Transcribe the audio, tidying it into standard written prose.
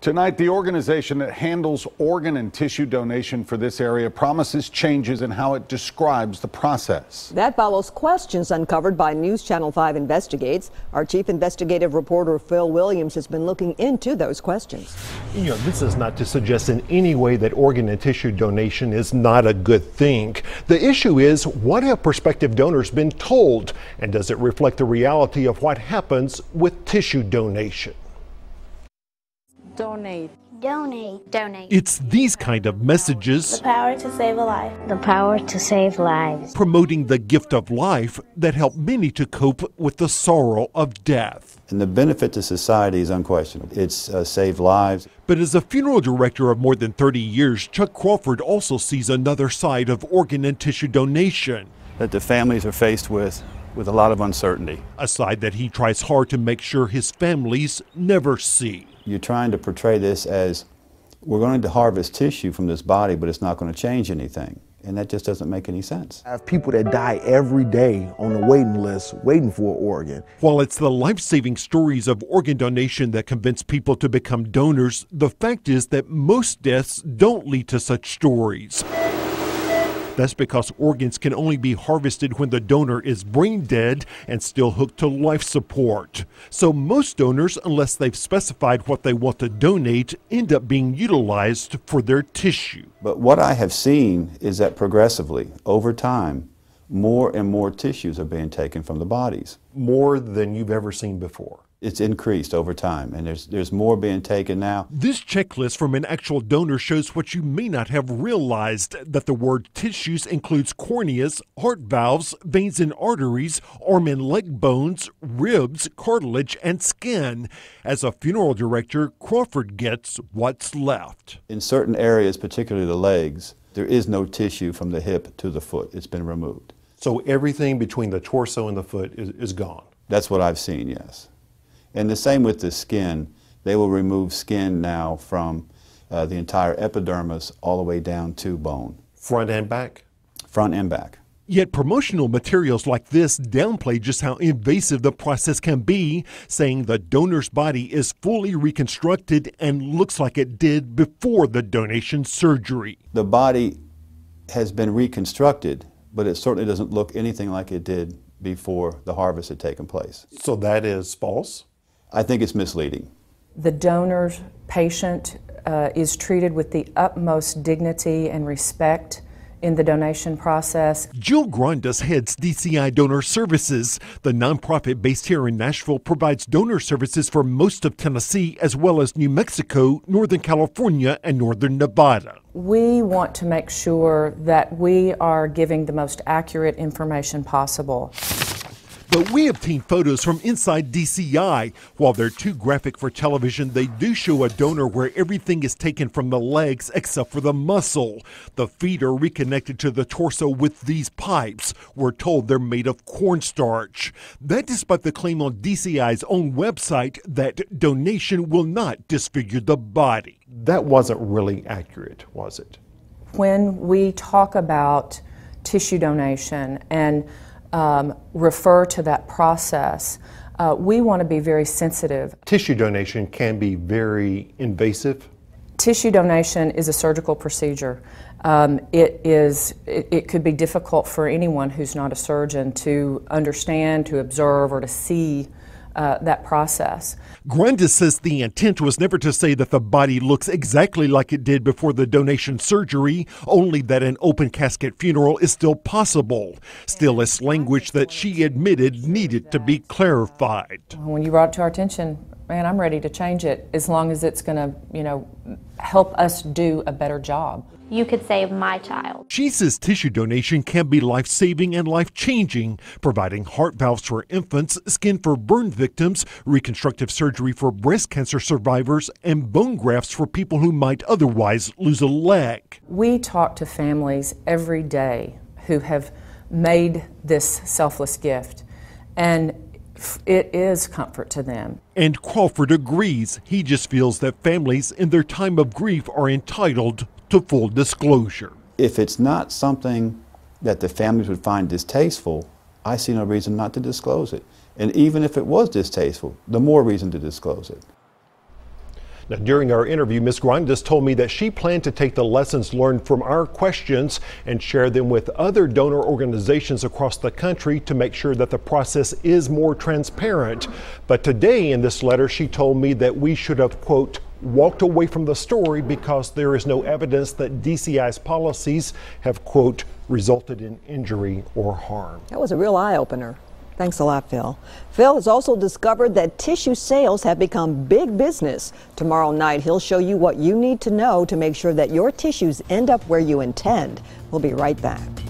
Tonight, the organization that handles organ and tissue donation for this area promises changes in how it describes the process. That follows questions uncovered by News Channel 5 Investigates. Our chief investigative reporter Phil Williams has been looking into those questions. This is not to suggest in any way that organ and tissue donation is not a good thing. The issue is, what have prospective donors been told? And does it reflect the reality of what happens with tissue donation? Donate. Donate. Donate. It's these kind of messages, The power to save a life. The power to save lives. promoting the gift of life, that help many to cope with the sorrow of death. And the benefit to society is unquestionable. It's saved lives. But as a funeral director of more than 30 years, Chuck Crawford also sees another side of organ and tissue donation. That the families are faced with a lot of uncertainty. A side that he tries hard to make sure his families never see. You're trying to portray this as, we're going to harvest tissue from this body, but it's not going to change anything. And that just doesn't make any sense. I have people that die every day on the waiting list, waiting for an organ. While it's the life-saving stories of organ donation that convince people to become donors, the fact is that most deaths don't lead to such stories. That's because organs can only be harvested when the donor is brain dead and still hooked to life support. So most donors, unless they've specified what they want to donate, end up being utilized for their tissue. But what I have seen is that progressively, over time, more and more tissues are being taken from the bodies. More than you've ever seen before. It's increased over time, and there's more being taken now. This checklist from an actual donor shows what you may not have realized, that the word tissues includes corneas, heart valves, veins and arteries, arm and leg bones, ribs, cartilage, and skin. As a funeral director, Crawford gets what's left. In certain areas, particularly the legs, there is no tissue from the hip to the foot. It's been removed. So everything between the torso and the foot is gone? That's what I've seen, yes. And the same with the skin. They will remove skin now from the entire epidermis all the way down to bone. Front and back? Front and back. Yet promotional materials like this downplay just how invasive the process can be, saying the donor's body is fully reconstructed and looks like it did before the donation surgery. The body has been reconstructed, but it certainly doesn't look anything like it did before the harvest had taken place. So that is false? I think it's misleading. The donor's patient is treated with the utmost dignity and respect in the donation process. Jill Grandes heads DCI Donor Services. The nonprofit based here in Nashville provides donor services for most of Tennessee, as well as New Mexico, Northern California, and Northern Nevada. We want to make sure that we are giving the most accurate information possible. But we obtained photos from inside DCI. While they're too graphic for television, they do show a donor where everything is taken from the legs except for the muscle. The feet are reconnected to the torso with these pipes. We're told they're made of cornstarch. That despite the claim on DCI's own website that donation will not disfigure the body. That wasn't really accurate, was it? When we talk about tissue donation and refer to that process, we want to be very sensitive. Tissue donation can be very invasive. Tissue donation is a surgical procedure. It could be difficult for anyone who's not a surgeon to understand, to observe, or to see that process. Grandes says the intent was never to say that the body looks exactly like it did before the donation surgery, only that an open casket funeral is still possible. Still, it's language that she admitted needed to be clarified. When you brought it to our attention, man, I'm ready to change it as long as it's going to, help us do a better job. You could save my child. She says tissue donation can be life-saving and life-changing, providing heart valves for infants, skin for burn victims, reconstructive surgery for breast cancer survivors, and bone grafts for people who might otherwise lose a leg. We talk to families every day who have made this selfless gift, and it is comfort to them. And Crawford agrees. He just feels that families in their time of grief are entitled to full disclosure. If it's not something that the families would find distasteful, I see no reason not to disclose it. And even if it was distasteful, the more reason to disclose it. Now, during our interview, Ms. Grandes told me that she planned to take the lessons learned from our questions and share them with other donor organizations across the country to make sure that the process is more transparent. But today in this letter, she told me that we should have, quote, walked away from the story because there is no evidence that DCI's policies have, quote, resulted in injury or harm. That was a real eye-opener. Thanks a lot, Phil. Phil has also discovered that tissue sales have become big business. Tomorrow night, he'll show you what you need to know to make sure that your tissues end up where you intend. We'll be right back.